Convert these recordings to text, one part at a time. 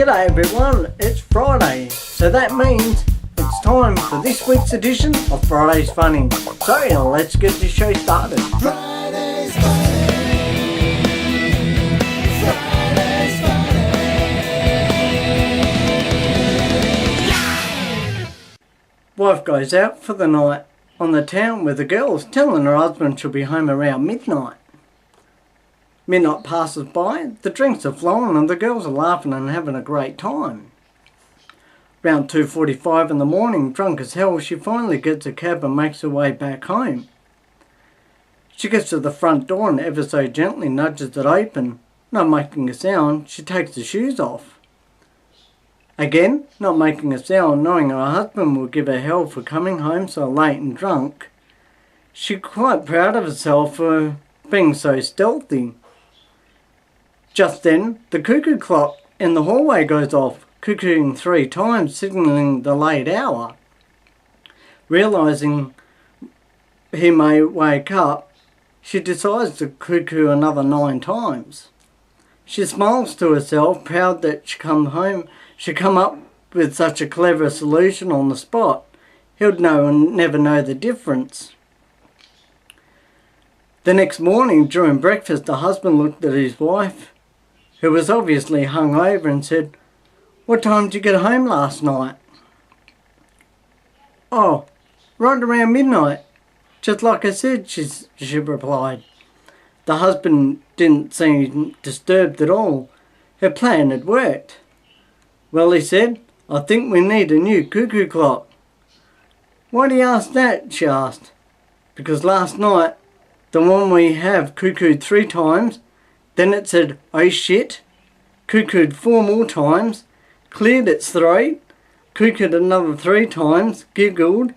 G'day everyone, it's Friday, so that means it's time for this week's edition of Friday's Funny. So let's get the show started. Friday's Funny. Friday's Funny. Yeah! Wife goes out for the night on the town with the girls, telling her husband she'll be home around midnight. Midnight passes by, the drinks are flowing and the girls are laughing and having a great time. Around 2:45 in the morning, drunk as hell, she finally gets a cab and makes her way back home. She gets to the front door and ever so gently nudges it open. Not making a sound, she takes the shoes off. Again, not making a sound, knowing her husband will give her hell for coming home so late and drunk. She's quite proud of herself for being so stealthy. Just then, the cuckoo clock in the hallway goes off, cuckooing 3 times, signalling the late hour. Realising he may wake up, she decides to cuckoo another 9 times. She smiles to herself, proud that she come up with such a clever solution on the spot. He'd know and never know the difference. The next morning, during breakfast, the husband looked at his wife, who was obviously hungover, and said, "What time did you get home last night?" "Oh, right around midnight, just like I said," she replied. The husband didn't seem disturbed at all. Her plan had worked. "Well," he said, "I think we need a new cuckoo clock." "Why do you ask that?" she asked. "Because last night, the one we have cuckooed 3 times, then it said, 'Oh shit,' cuckooed 4 more times, cleared its throat, cuckooed another 3 times, giggled,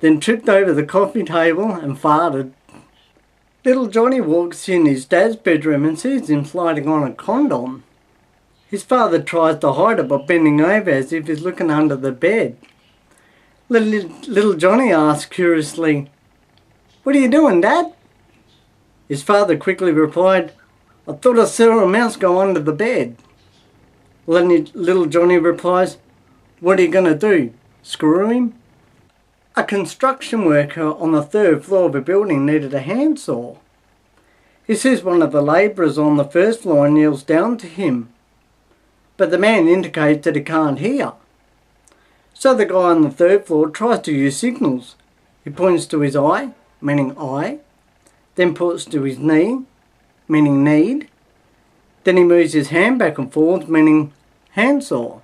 then tripped over the coffee table and farted." Little Johnny walks in his dad's bedroom and sees him sliding on a condom. His father tries to hide it by bending over as if he's looking under the bed. Little Johnny asks curiously, "What are you doing, Dad?" His father quickly replied, "I thought I saw a mouse go under the bed." Little Johnny replies, "What are you going to do, screw him?" A construction worker on the 3rd floor of a building needed a handsaw. He sees one of the labourers on the 1st floor and yells down to him, but the man indicates that he can't hear. So the guy on the 3rd floor tries to use signals. He points to his eye, meaning eye, then points to his knee, meaning need, then he moves his hand back and forth, meaning handsaw.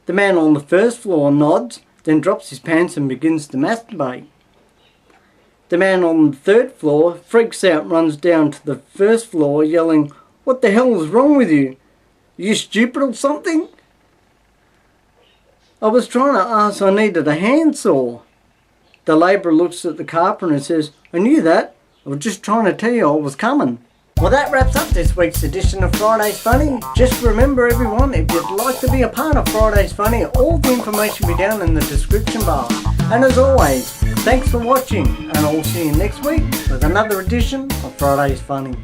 The man on the 1st floor nods, then drops his pants and begins to masturbate. The man on the 3rd floor freaks out and runs down to the 1st floor yelling, "What the hell is wrong with you? Are you stupid or something?" "I was trying to ask I needed a handsaw." The labourer looks at the carpenter and says, "I knew that. I was just trying to tell you I was coming." Well, that wraps up this week's edition of Friday's Funny. Just remember everyone, if you'd like to be a part of Friday's Funny, all the information will be down in the description bar. And as always, thanks for watching, and I'll see you next week with another edition of Friday's Funny.